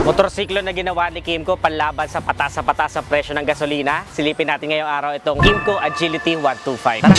Motorsiklo na ginawa ni Kymco panlaban sa patas sa presyo ng gasolina. Silipin natin ngayong araw itong Kymco Agility 125. Tara!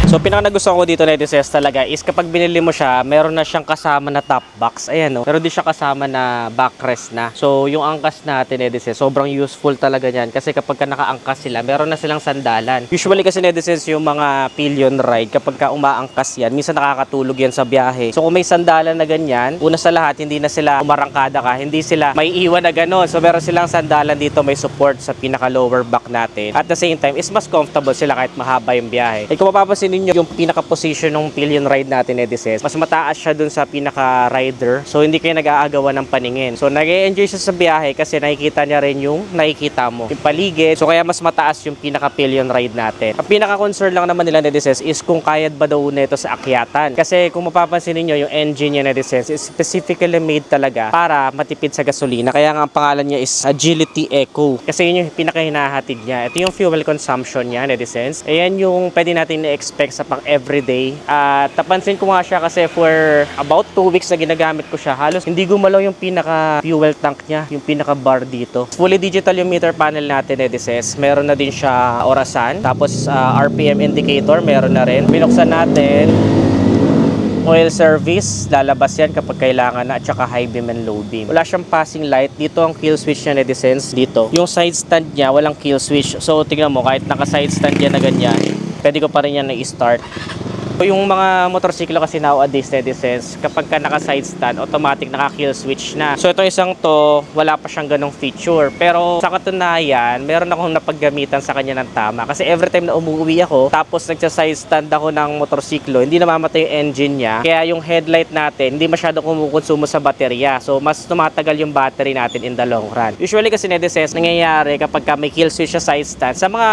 So pinaka nagustuhan ko dito na Edices talaga is kapag binili mo siya, meron na siyang kasama na top box. Ayan no. Meron din siya kasama na backrest na. So yung angkas natin Edices, sobrang useful talaga niyan kasi kapag ka nakaangkas sila, meron na silang sandalan. Usually kasi Edices yung mga pillion ride kapag ka umaangkas yan, minsan nakakatulog yan sa biyahe. So kung may sandalan na ganyan, una sa lahat hindi na sila umarangkada ka, hindi sila may iwan na gano'n. So meron silang sandalan dito, may support sa pinaka lower back natin. At the same time, is mas comfortable sila kahit mahaba yung biyahe. Kung mapapansin ninyo yung pinaka-position ng pillion ride natin Edices, mas mataas siya dun sa pinaka-rider. So hindi kayo nag-aagawan ng paningin. So nag-e-enjoy siya sa biyahe kasi nakikita niya rin yung nakikita mo, yung paligid. So kaya mas mataas yung pinaka-pillion ride natin. Ang pinaka-concern lang naman nila Edices is kung kayad ba daw nito sa akyatan. Kasi kung mapapansin niyo yung engine niya Edices is specifically made talaga para matipid sa gasolina. Kaya nga ang pangalan niya is Agility Eco. Kasi yun yung pinaka-hinahatid niya. Ito yung fuel consumption niya Edices. Ayan yung pwede natin i-expect sa pang everyday. At napansin ko nga siya kasi for about 2 weeks na ginagamit ko siya, halos hindi gumalaw yung pinaka fuel tank niya, yung pinaka bar dito. Fully digital yung meter panel natin Edices. Meron na din siya orasan, tapos RPM indicator meron na rin. Binuksan natin, oil service, lalabas yan kapag kailangan na, at saka high beam and low beam. Wala siyang passing light. Dito ang kill switch niya Edices. Dito. Yung side stand niya, walang kill switch. So tingnan mo, kahit naka side stand yan na ganyan, pwede ko pa rin yan na-start. So, yung mga motorsiklo kasi nowadays Edices, kapag ka naka-side stand, automatic naka-kill switch na. So, itong isang to, wala pa siyang ganong feature. Pero sa katunayan, meron akong napaggamitan sa kanya ng tama. Kasi every time na umuwi ako, tapos nagsa-side stand ako ng motorsiklo, hindi namamatay yung engine niya. Kaya yung headlight natin, hindi masyado kumukonsumo sa baterya. So, mas tumatagal yung battery natin in the long run. Usually kasi Edices, nangyayari kapag ka may kill switch sa side stand, sa mga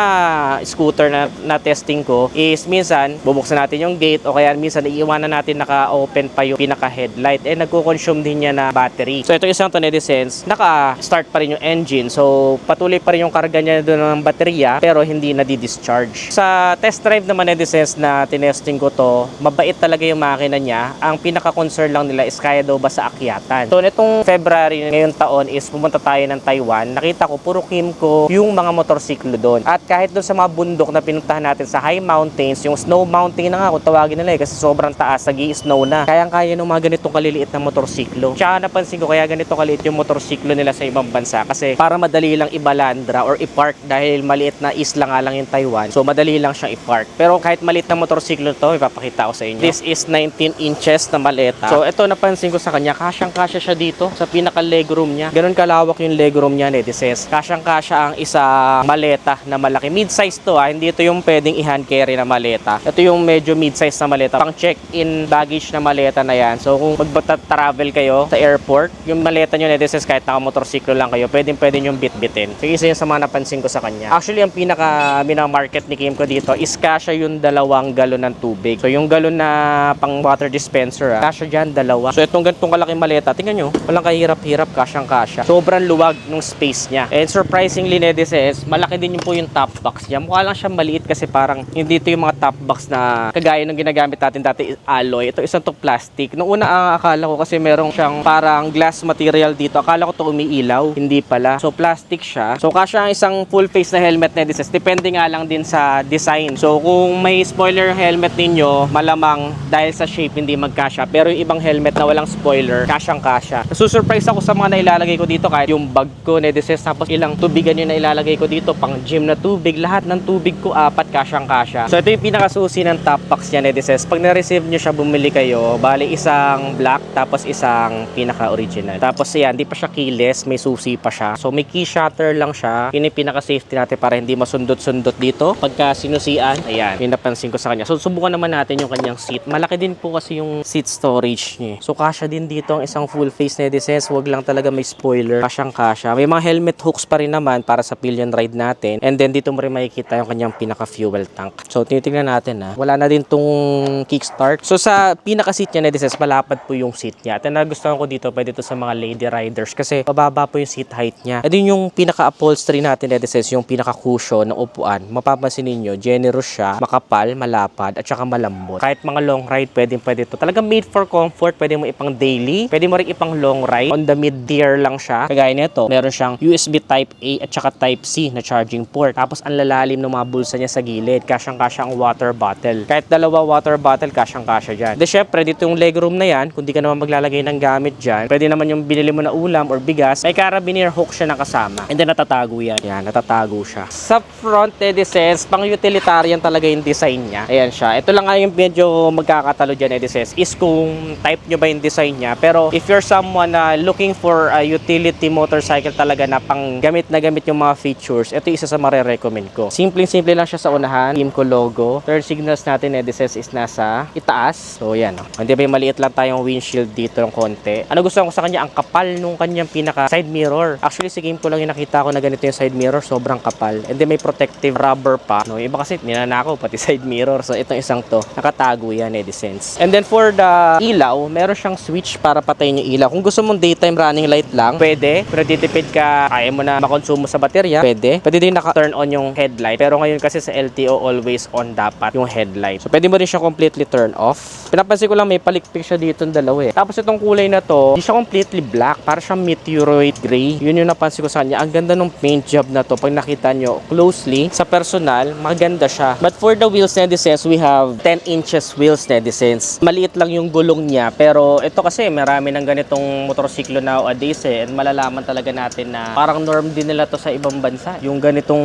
scooter na testing ko, is minsan, bubuksan natin yung gate o kaya minsan iiwanan natin naka-open pa yung pinaka-headlight nagko-consume din niya na battery. So ito isang to Edices, naka-start pa rin yung engine. So patuloy pa rin yung karga niya doon ng baterya pero hindi na di-discharge. Sa test drive naman Edices na tinesting ko to, mabait talaga yung makina niya. Ang pinaka-concern lang nila is kaya daw ba sa akyatan. So nitong February ngayong taon is pumunta tayo ng Taiwan. Nakita ko puro Kymco yung mga motorsiklo doon. At kahit doon sa mga bundok na pinuntahan natin sa high mountains, yung snow mountain na nga tawagin nila kasi sobrang taas, nag-i-snow na. Kayang-kaya ng mga ganitong kaliliit na motorsiklo. Tsaka napansin ko kaya ganito kaliit yung motorsiklo nila sa ibang bansa kasi para madali lang ibalandra or i-park dahil maliit na isla nga lang yung Taiwan. So madali lang siyang i-park. Pero kahit maliit na motorsiklo to, ipapakita ko sa inyo. This is 19 inches na maleta. So ito napansin ko sa kanya, kasyang-kasya siya dito sa pinaka-legroom niya. Ganun kalawak yung legroom niya Edices. Kasyang-kasya ang isang maleta na malaki. Mid-size to hindi ito yung pwedeng i-hand carry na maleta. Ito yung medyo mid-size na maleta, pang check-in baggage na maleta na yan. So kung magta-travel kayo sa airport, yung maleta nyo Edices kahit naka-motorsiklo lang kayo, pwede yung bit-bitin. So isa yung sa mga napansin ko sa kanya. Actually, ang pinaka-market ni Kymco dito is kasya yung 2 galon ng tubig. So yung galon na pang water dispenser, kasya dyan 2. So itong ganitong kalaking maleta, tingnan nyo, walang kahirap-hirap, kasyang-kasya. Sobrang luwag ng space niya. And surprisingly Edices, malaki din po yung top box niya. Mukha lang siya maliit kasi parang hindi ito yung mga top box na kagaya ng ginagamit natin dati alloy. Ito isang to plastic. Nung una ang akala ko kasi merong siyang parang glass material dito. Akala ko to umiilaw. Hindi pala. So plastic siya. So kasya ang isang full face na helmet na Edices. Depende nga lang din sa design. So kung may spoiler helmet ninyo, malamang dahil sa shape hindi magkasya. Pero yung ibang helmet na walang spoiler, kasyang kasya. Nasusurprise ako sa mga nailalagay ko dito kahit yung bag ko Edices, tapos ilang tubigan yung nailalagay ko dito, pang gym na tubig. Lahat ng tubig ko 4 kasyang kasya. So ito yung pinakasusi ng top box niya Edices. Pag na-receive nyo siya, bumili kayo, bali isang black tapos isang pinaka-original. Tapos yan, hindi pa siya keyless, may susi pa siya. So may key shutter lang siya. Yun yung pinaka-safety natin para hindi masundot-sundot dito. Pagka sinusian, ayan, yung napansin ko sa kanya. So subukan naman natin yung kanyang seat. Malaki din po kasi yung seat storage niya. So kasya din dito ang isang full face na Edices. Huwag lang talaga may spoiler. Kasyang kasya. May mga helmet hooks pa rin naman para sa pillion ride natin. And then dito mo rin makikita yung kanyang pinaka-fuel tank. So tinitingnan natin wala na din tong yung kickstart. So sa pinaka-seat niya, Nedises, malapad po yung seat niya. At ang nagustuhan ko dito, pwede to sa mga lady riders kasi mababa po yung seat height niya. At din yung pinaka-upholstery natin, Nedises, yung pinaka-cushion ng upuan. Mapapansin niyo, generous siya, makapal, malapad, at saka malambot. Kahit mga long ride, pwede to. Talagang made for comfort, pwede mo ipang daily, pwede mo rin ipang long ride. On the mid-tier lang siya. Kagaya nito, meron siyang USB Type A at saka Type C na charging port. Tapos ang lalalim ng mga bulsa niya sa gilid. Kasyang-kasya ang water bottle. Kahit dalawa water bottle, kasyang-kasya dyan. De syempre, dito yung legroom na yan, kung di ka naman maglalagay ng gamit dyan, pwede naman yung binili mo na ulam or bigas, may carabiner hook siya na kasama. And then natatago yan. Yan, natatago siya. Sa front, Nedises, pang utilitarian talaga yung design niya. Ayan siya. Ito lang nga yung medyo magkakatalo dyan, Nedises, is kung type nyo ba yung design niya. Pero if you're someone na looking for a utility motorcycle talaga na pang gamit na gamit yung mga features, ito isa sa mare-recommend ko. Simple lang siya sa unahan. Kimco logo. Turn signals natin, Nedises, is nasa itaas. So, yan. Hindi ba maliit lang tayong windshield dito ng konti. Ano gusto ko sa kanya? Ang kapal nung kanyang pinaka side mirror. Actually, si Kimco lang yung nakita ko na ganito yung side mirror. Sobrang kapal. And then may protective rubber pa. No, iba kasi ninanakaw pati side mirror. So, itong isang to. Nakatago yan, Nedises. And then for the ilaw, meron siyang switch para patayin yung ilaw. Kung gusto mong daytime running light lang, pwede. Pero titipid ka, kaya mo na makonsumo sa baterya, pwede. Pwede din naka-turn on yung headlight. Pero ngayon kasi sa LTO, always on dapat yung headlight. So, pwede mo rin siya completely turn off. Pinapansin ko lang may palikpik siya dito ng dalawa eh. Tapos itong kulay na to, hindi siya completely black. Para siyang meteoroid gray. Yun yung napansin ko sa kanya. Ang ganda ng paint job na to. Pag nakita nyo closely, sa personal, maganda siya. But for the wheels, Nedises, we have 10 inches wheels, Nedises. Maliit lang yung gulong niya. Pero ito kasi, marami ng ganitong motorsiklo nowadays eh. And malalaman talaga natin na parang norm din nila to sa ibang bansa. Yung ganitong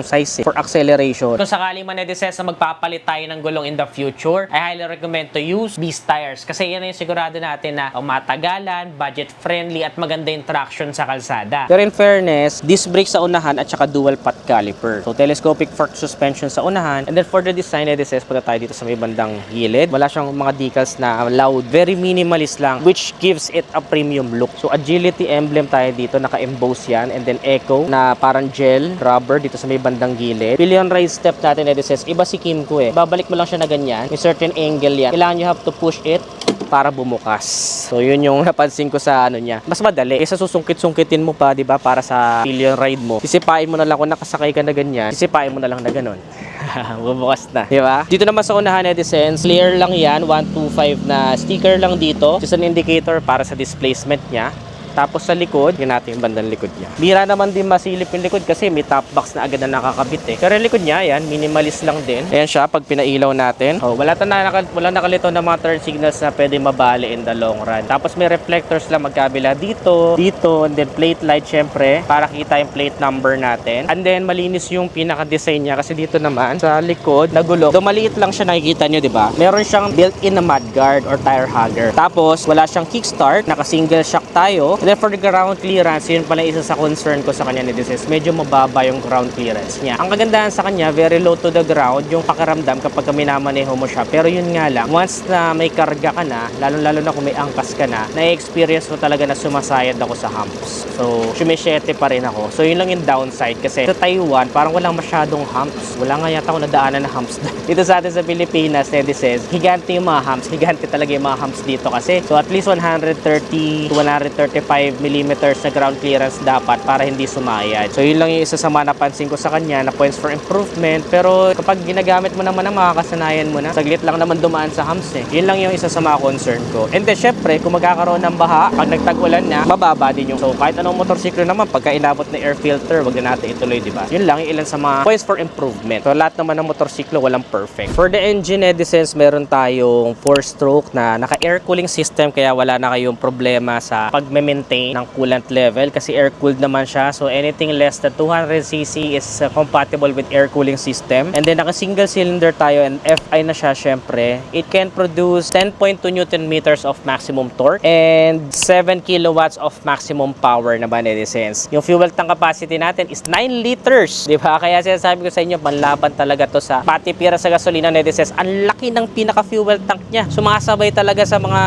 size eh, for acceleration. Kung sakali man, Nedises, na magpapalit tayo ng gulong in the future, I highly recommend to use Beast tires. Kasi yan yung sigurado natin na matagalan, budget friendly, at maganda yung traction sa kalsada. Pero in fairness, disc brake sa unahan at saka dual pot caliper. So telescopic fork suspension sa unahan. And then for the design, Nedises, punta tayo dito sa may bandang gilid. Wala siyang mga decals na loud. Very minimalist lang, which gives it a premium look. So agility emblem tayo dito, naka-emboss yan. And then echo na parang gel rubber dito sa may bandang gilid. Pillion raise step natin, Nedises, iba si Kimco eh. Babalik mo lang siya na ganyan. May certain angle yan. Kailangan you have to push it para bumukas. So yun yung napansin ko sa ano niya. Mas madali. Isa susungkit-sungkitin mo pa, 'di ba, para sa pillion ride mo. Sisipain mo na lang kung nakasakay ka na ganyan. Sisipain mo na lang na ganun. Bumukas na, 'di ba? Dito naman sa unahan, Nedises, clear lang 'yan, 125 na sticker lang dito. Just an indicator para sa displacement niya. Tapos sa likod, yun natin yung bandang likod niya. Bira naman din masilip yung likod kasi may top box na agad na nakakabit eh. Pero yung likod niya, yan, minimalist lang din. Ayan siya, pag pinailaw natin. Oh, wala nakalito na mga turn signals na pwede mabali in the long run. Tapos may reflectors lang magkabila dito, and then plate light syempre, para kita yung plate number natin. And then malinis yung pinaka-design niya kasi dito naman, sa likod, nagulok. Do maliit lang siya, nakikita nyo, di ba? Meron siyang built-in na mudguard or tire hugger. Tapos, wala siyang kickstart, naka-single shock tayo. And then for the ground clearance, yun pala isa sa concern ko sa kanya, Nedises. Medyo mababa yung ground clearance niya. Ang kagandahan sa kanya, very low to the ground yung pakiramdam kapag minamaneho mo siya. Pero yun nga lang, once na may karga ka na, lalo na kung may angkas ka na-experience mo talaga na sumasayad ako sa humps. So, sumisyete pa rin ako. So, yun lang yung downside kasi sa Taiwan, parang walang masyadong humps. Wala nga yata ako nadaanan na humps dito sa atin sa Pilipinas, Nedises, higante yung mga humps. Higante talaga yung mga humps dito kasi. So, at least 130 to 135 millimeters na ground clearance dapat para hindi sumayad. So yun lang yung isa sa mga napansin ko sa kanya na points for improvement. Pero kapag ginagamit mo naman na makakasanayan mo na, saglit lang naman dumaan sa humps eh. Yun lang yung isa sa mga concern ko. And then syempre, kung magkakaroon ng baha, pag nagtag-ulan na, mababa din yung. So kahit anong motorsiklo naman, pagka inabot na air filter, wag na natin ituloy, di ba? Yun lang yung ilan sa mga points for improvement. So lahat naman ng motorsiklo, walang perfect. For the engine, Nedises, meron tayong 4-stroke na naka-air cooling system kaya wala na kayong problema sa pag-maintain ng coolant level kasi air-cooled naman siya. So anything less than 200cc is compatible with air cooling system. And then naka-single cylinder tayo and FI na siya syempre. It can produce 10.2 Newton meters of maximum torque and 7 kilowatts of maximum power na ba, Nedises. Yung fuel tank capacity natin is 9 liters. Diba? Kaya sinasabi ko sa inyo, panlaban talaga to sa patipira sa gasolina, Nedises. Ang laki ng pinaka-fuel tank niya. Sumasabay talaga sa mga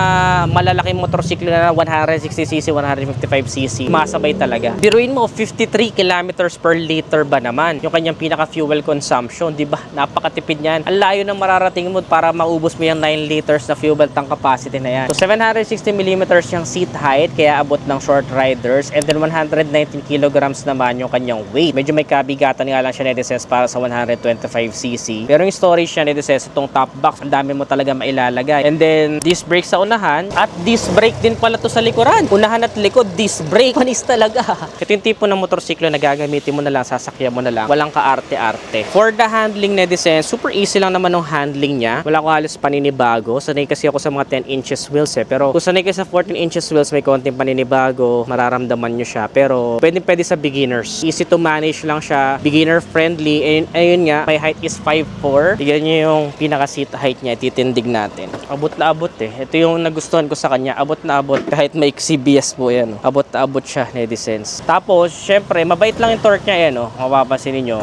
malalaking motorsiklo na 160cc, 155cc, masabay talaga. Biruin mo, 53 kilometers per liter ba naman yung kanyang pinaka-fuel consumption, di ba? Napakatipid niyan. Ang layo ng mararating mo para maubos mo yung 9 liters na fuel tank capacity na yan. So 760mm yung seat height, kaya abot ng short riders, and then 119 kilograms naman yung kanyang weight. Medyo may kabigatan nga lang siya Nedisys para sa 125cc. Pero yung storage niya Nedisys, itong top box, ang dami mo talaga mailalagay. And then disc brake sa unahan at disc brake din pala to sa likuran. Unahan at likod, disc brake. Panis talaga. Ito yung tipo ng motorsiklo na gagamitin mo na lang, sasakyan mo na lang. Walang kaarte-arte. For the handling Nedisys, super easy lang naman ng handling niya. Wala ko halos paninibago. Sanay kasi ako sa mga 10 inches wheels Pero kung sanay kayo sa 14 inches wheels, may konting paninibago, mararamdaman nyo siya. Pero pwede sa beginners. Easy to manage lang siya. Beginner friendly. And ayun nga, my height is 5'4". Tignan nyo yung pinaka seat height niya. Titindig natin. Abot na abot Ito yung nagustuhan ko sa kanya. Abot na abot. Kahit may CBS po yan. Abot na abot siya, Nedisys. Tapos, syempre, mabait lang yung torque niya yan. Mapapansin niyo.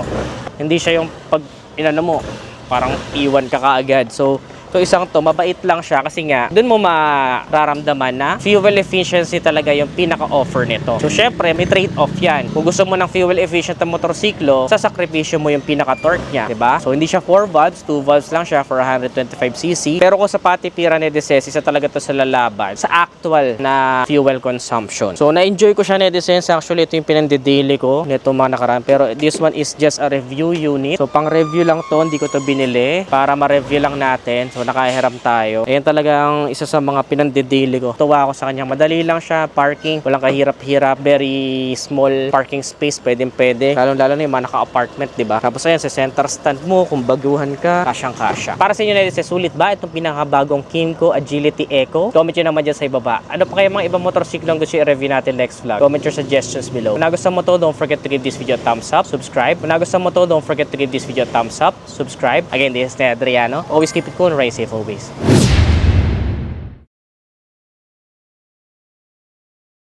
Hindi siya yung pag inano mo, parang iwan ka kaagad. So isang to, mabait lang siya kasi nga, dun mo mararamdaman na fuel efficiency talaga yung pinaka-offer nito. So, syempre, may trade-off yan. Kung gusto mo ng fuel efficient na motorsiklo, sasakripisyo mo yung pinaka-torque niya, diba? So, hindi siya 4 valves, 2 valves lang siya for 125cc. Pero kung sa patipiran Nedisys, isa talaga to sa lalaban sa actual na fuel consumption. So, na-enjoy ko siya Nedisys. Actually, ito yung pinandidaily ko nito mga nakaraan. Pero this one is just a review unit. So, pang-review lang to. Hindi ko to binili para ma-review lang natin. So, nakahiram tayo. Ayan talagang isa sa mga pinandidaily ko. Tuwa ako sa kanya. Madali lang siya. Parking. Walang kahirap-hirap. Very small parking space. Pwede. Lalo-lalo na yung mga naka-apartment, diba? Tapos ayan, sa center stand mo, kung baguhan ka, kasyang-kasya. Para sa inyo Nedisys, sulit ba itong pinakabagong Kymco Agility Eco? Comment nyo naman dyan sa ibaba. Ano pa kaya mga ibang motorsiklo ang gusto i-review natin next vlog? Comment your suggestions below. Kung nagustuhan mo to, don't forget to give this video a thumbs up. Subscribe. Kung nagustuhan mo to, don't forget to give this video a thumbs up. Subscribe. Again, this is Adriano. Always keep it cool and ride safe always.